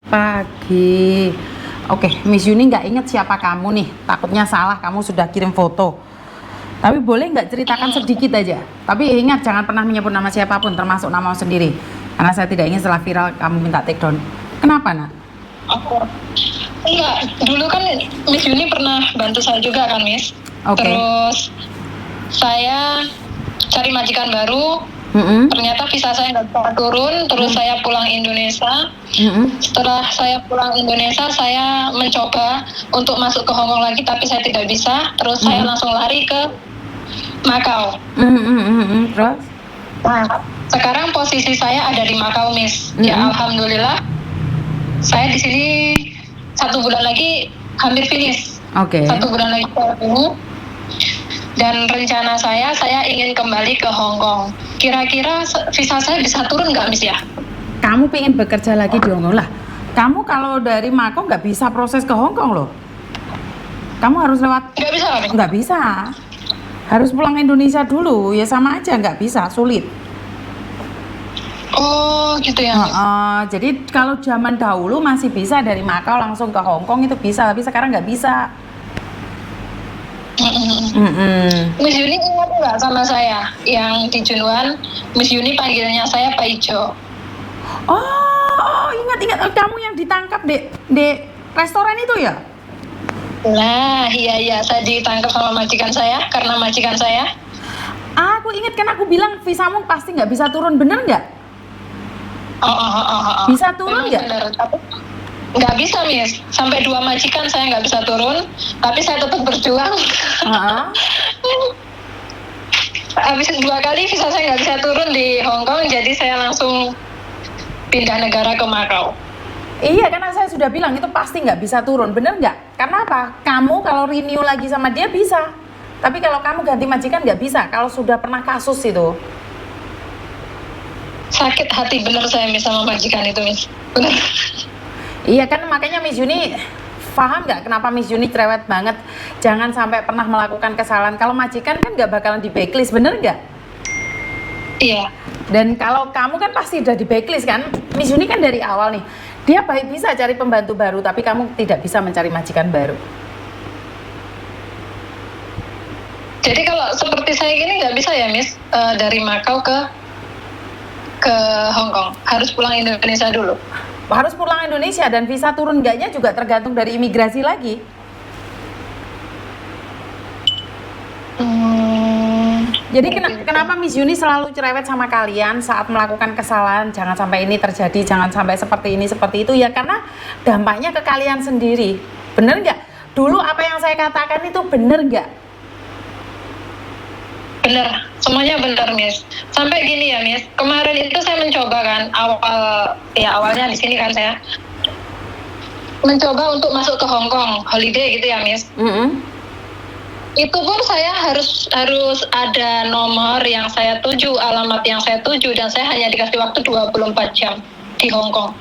Pagi. Oke, Miss Yuni nggak inget siapa kamu nih. Takutnya salah, kamu sudah kirim foto. Tapi boleh nggak ceritakan sedikit aja. Tapi ingat jangan pernah menyebut nama siapapun, termasuk namamu sendiri. Karena saya tidak ingin setelah viral kamu minta take down. Kenapa, Nak? Oh, enggak. Dulu kan Miss Yuni pernah bantu saya juga kan, Miss. Oke. Terus saya cari majikan baru. Ternyata visa saya nggak bisa turun. Terus saya pulang Indonesia. Setelah saya pulang Indonesia, saya mencoba untuk masuk ke Hongkong lagi, tapi saya tidak bisa. Terus saya langsung lari ke Makau. Terus? Nah, sekarang posisi saya ada di Makau, Miss. Ya, alhamdulillah. Saya di sini 1 bulan lagi hampir finish. Oke. 1 bulan lagi ini. Dan rencana saya ingin kembali ke Hongkong. Kira-kira visa saya bisa turun nggak, Miss ya? Kamu pengen bekerja lagi di Hongkong lah. Kamu kalau dari Makau nggak bisa proses ke Hongkong loh. Kamu harus lewat. Nggak bisa, Miss? Nggak bisa. Harus pulang Indonesia dulu. Ya sama aja, nggak bisa, sulit. Oh, gitu ya, Miss? Jadi kalau zaman dahulu masih bisa dari Makau langsung ke Hongkong itu bisa, tapi sekarang nggak bisa. Miss Yuni ingat nggak sama saya yang di Junwan? Miss Yuni panggilnya saya Pak Ijo. Oh, ingat. Kamu yang ditangkap di restoran itu ya? Nah, iya, saya ditangkap sama majikan saya karena majikan saya. Aku ingat kan aku bilang visamu pasti nggak bisa turun, bener nggak? Bisa turun nggak? Bener, tapi nggak bisa, Miss. Sampai 2 majikan saya nggak bisa turun, tapi saya tetap berjuang. Habis 2 kali visa saya nggak bisa turun di Hongkong, jadi saya langsung pindah negara ke Makau. Iya, karena saya sudah bilang itu pasti nggak bisa turun, bener nggak? Karena apa? Kamu kalau renew lagi sama dia bisa, tapi kalau kamu ganti majikan nggak bisa. Kalau sudah pernah kasus itu. Sakit hati bener saya, Miss, sama majikan itu, Miss. Bener. Iya kan, makanya Miss Yuni paham nggak kenapa Miss Yuni cerewet banget, jangan sampai pernah melakukan kesalahan. Kalau majikan kan nggak bakalan di blacklist, bener nggak? Iya. Dan kalau kamu kan pasti udah di blacklist kan. Miss Yuni kan dari awal nih, dia baik bisa cari pembantu baru, tapi kamu tidak bisa mencari majikan baru. Jadi kalau seperti saya gini nggak bisa ya, Miss, dari Makau ke Hongkong, harus pulang Indonesia dulu. Harus pulang Indonesia, dan visa turun enggaknya juga tergantung dari imigrasi lagi. Jadi kenapa Miss Yuni selalu cerewet sama kalian saat melakukan kesalahan? Jangan sampai ini terjadi, jangan sampai seperti ini, seperti itu. Ya karena dampaknya ke kalian sendiri. Bener nggak? Dulu apa yang saya katakan itu bener nggak? Bener, semuanya bener, Miss. Sampai gini ya, Miss. Kemarin itu saya mencoba kan, awalnya di sini kan saya mencoba untuk masuk ke Hongkong, holiday gitu ya, Miss. Itu pun saya harus ada nomor yang saya tuju, alamat yang saya tuju, dan saya hanya dikasih waktu 24 jam di Hongkong.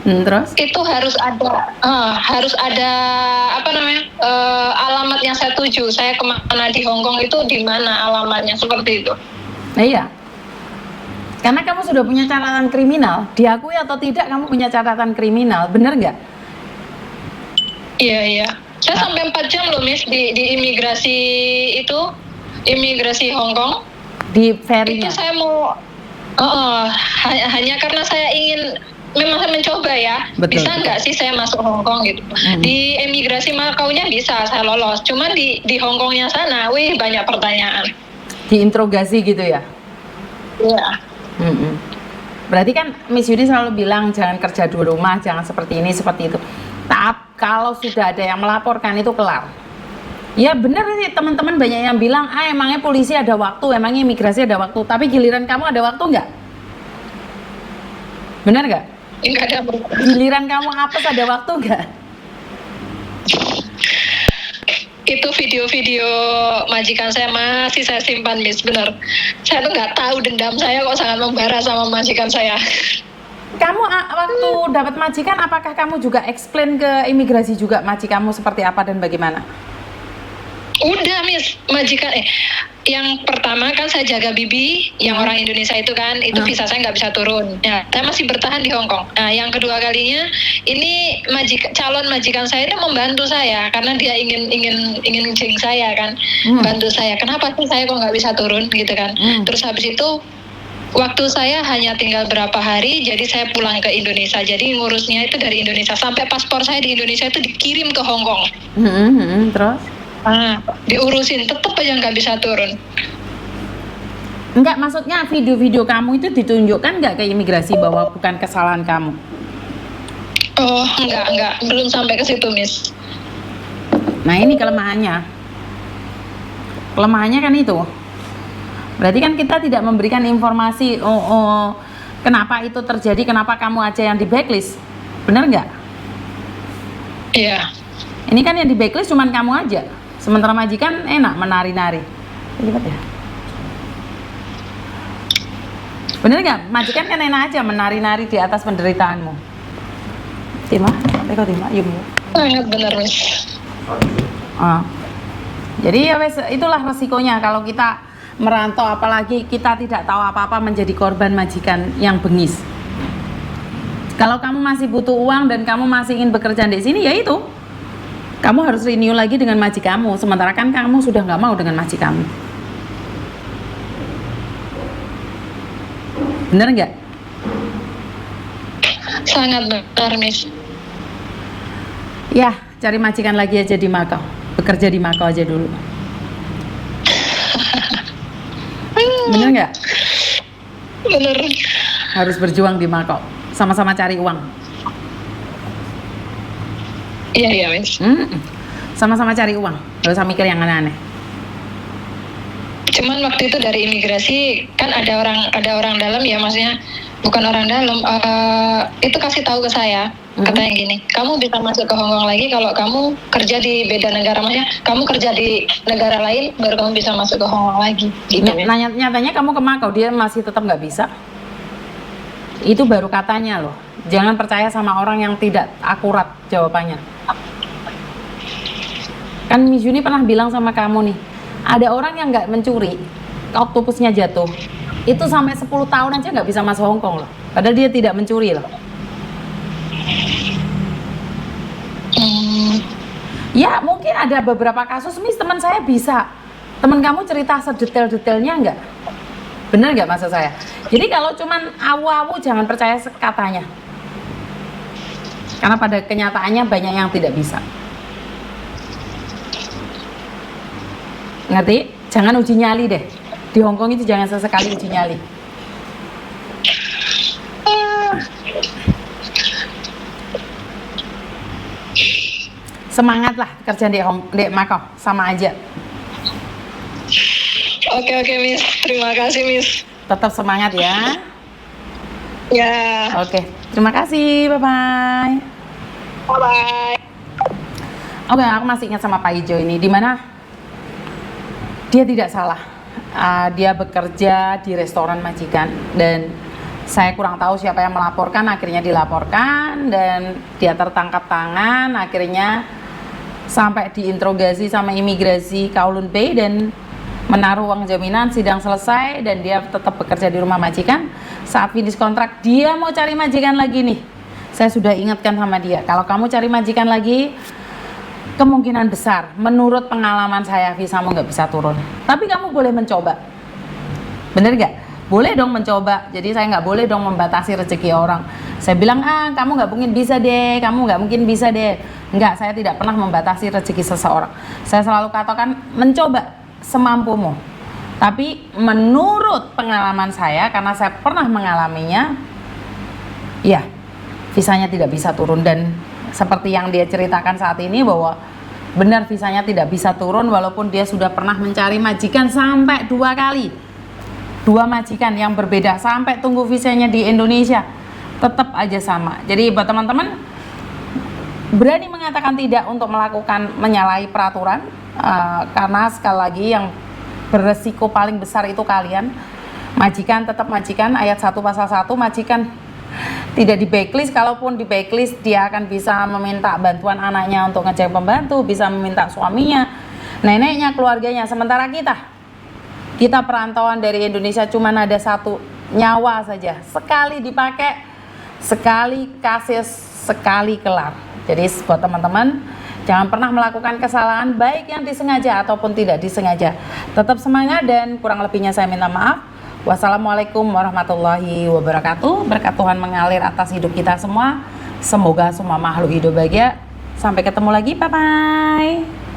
Terus? Itu harus ada alamat yang saya tuju. Saya kemana di Hongkong itu di mana alamatnya, seperti itu. Nah, iya. Karena kamu sudah punya catatan kriminal, diakui atau tidak kamu punya catatan kriminal, bener nggak? Iya. Saya sampai 4 jam loh, Miss, di imigrasi Hongkong. Di ferry-nya? Itu saya mau, hanya karena saya ingin, memang saya mencoba ya, betul, bisa nggak sih saya masuk Hongkong gitu. Di imigrasi Makau-nya bisa saya lolos, cuman di Hongkongnya sana, banyak pertanyaan. Diinterogasi gitu ya? Iya. Berarti kan Miss Yuni selalu bilang jangan kerja di rumah, jangan seperti ini, seperti itu. Tapi kalau sudah ada yang melaporkan itu kelar. Ya bener sih, teman-teman banyak yang bilang, emangnya polisi ada waktu, emangnya imigrasi ada waktu. Tapi giliran kamu ada waktu nggak? Bener nggak? Nggak ada. Giliran kamu hapus ada waktu nggak? Itu video-video majikan saya masih saya simpan, Miss, bener. Saya tuh nggak tahu dendam saya kok sangat membara sama majikan saya. Kamu waktu dapat majikan, apakah kamu juga explain ke imigrasi juga majikanmu seperti apa dan bagaimana? Udah, Miss, majikan yang pertama kan saya jaga bibi, yang orang Indonesia itu kan, itu visa saya nggak bisa turun. Ya, saya masih bertahan di Hong Kong. Nah, yang kedua kalinya, ini calon majikan saya itu membantu saya karena dia ingin jeng saya kan, bantu saya. Kenapa sih saya kok nggak bisa turun gitu kan? Terus habis itu waktu saya hanya tinggal berapa hari, jadi saya pulang ke Indonesia. Jadi ngurusnya itu dari Indonesia sampai paspor saya di Indonesia itu dikirim ke Hong Kong. Terus? Diurusin, tetap aja nggak bisa turun. Enggak, maksudnya video-video kamu itu ditunjukkan nggak ke imigrasi bahwa bukan kesalahan kamu? Oh, enggak, belum sampai ke situ, Miss. Nah, ini kelemahannya. Kelemahannya kan itu. Berarti kan kita tidak memberikan informasi, kenapa itu terjadi, kenapa kamu aja yang di blacklist. Bener nggak? Iya. Ini kan yang di blacklist cuman kamu aja. Sementara majikan enak menari-nari. Lihat ya. Bener nggak? Majikan kan enak aja menari-nari di atas penderitaanmu. Tima, yuk. Sangat benar, Miss. Jadi ya wes, itulah resikonya kalau kita merantau, apalagi kita tidak tahu apa-apa, menjadi korban majikan yang bengis. Kalau kamu masih butuh uang dan kamu masih ingin bekerja di sini, ya itu, kamu harus renew lagi dengan majikanmu. Sementara kan kamu sudah nggak mau dengan majikanmu. Bener nggak? Sangat benar, Miss. Ya, cari majikan lagi aja di Makau. Bekerja di Makau aja dulu. Bener nggak? Bener. Harus berjuang di Makau. Sama-sama cari uang. Iya, Miss. Sama-sama cari uang. Gak usah mikir yang aneh-aneh. Cuman waktu itu dari imigrasi kan ada orang dalam ya, maksudnya bukan orang dalam, itu kasih tahu ke saya, katanya gini, kamu bisa masuk ke Hong Kong lagi kalau kamu kerja di beda negara, maksudnya kamu kerja di negara lain baru kamu bisa masuk ke Hong Kong lagi. Gitu, nyatanya kamu ke Makau, dia masih tetap nggak bisa. Itu baru katanya loh. Jangan percaya sama orang yang tidak akurat jawabannya. Kan Miss Yuni pernah bilang sama kamu nih, ada orang yang nggak mencuri, oktopusnya jatuh, itu sampai 10 tahun aja nggak bisa masuk Hong Kong loh. Padahal dia tidak mencuri loh. Ya mungkin ada beberapa kasus, Miss, teman saya bisa. Teman kamu cerita sedetail-detailnya nggak? Bener nggak maksud saya? Jadi kalau cuman awu-awu jangan percaya katanya. Karena pada kenyataannya banyak yang tidak bisa. Ngerti? Jangan uji nyali deh. Di Hong Kong itu jangan sesekali uji nyali. Semangatlah kerja di Makau, sama aja. Oke, Miss. Terima kasih, Miss. Tetap semangat ya. Ya. Oke, terima kasih. Bye-bye. Bye-bye. Oke, aku masih ingat sama Pak Ijo ini, dimana dia tidak salah. Dia bekerja di restoran majikan dan saya kurang tahu siapa yang melaporkan, akhirnya dilaporkan dan dia tertangkap tangan, akhirnya sampai diinterogasi sama imigrasi Kowloon Bay dan menaruh uang jaminan. Sidang selesai dan dia tetap bekerja di rumah majikan. Saat finish kontrak dia mau cari majikan lagi nih. Saya sudah ingatkan sama dia, kalau kamu cari majikan lagi, kemungkinan besar menurut pengalaman saya visamu nggak bisa turun. Tapi kamu boleh mencoba. Bener nggak? Boleh dong mencoba. Jadi saya nggak boleh dong membatasi rezeki orang. Saya bilang, kamu nggak mungkin bisa deh, kamu nggak mungkin bisa deh. Enggak, saya tidak pernah membatasi rezeki seseorang. Saya selalu katakan mencoba semampumu. Tapi menurut pengalaman saya, karena saya pernah mengalaminya, ya visanya tidak bisa turun. Dan seperti yang dia ceritakan saat ini bahwa benar visanya tidak bisa turun walaupun dia sudah pernah mencari majikan sampai 2 kali. 2 majikan yang berbeda sampai tunggu visanya di Indonesia, tetap aja sama. Jadi buat teman-teman, berani mengatakan tidak untuk melakukan menyalahi peraturan, karena sekali lagi yang beresiko paling besar itu kalian. Majikan tetap majikan, ayat 1 pasal 1, majikan tidak di backlist. Kalaupun di backlist, dia akan bisa meminta bantuan anaknya untuk ngecek pembantu, bisa meminta suaminya, neneknya, keluarganya. Sementara kita Kita perantauan dari Indonesia cuma ada satu nyawa saja. Sekali dipakai, sekali kasih, sekali kelar. Jadi buat teman-teman, jangan pernah melakukan kesalahan baik yang disengaja ataupun tidak disengaja. Tetap semangat dan kurang lebihnya saya minta maaf. Wassalamualaikum warahmatullahi wabarakatuh. Berkat Tuhan mengalir atas hidup kita semua. Semoga semua makhluk hidup bahagia. Sampai ketemu lagi, bye-bye.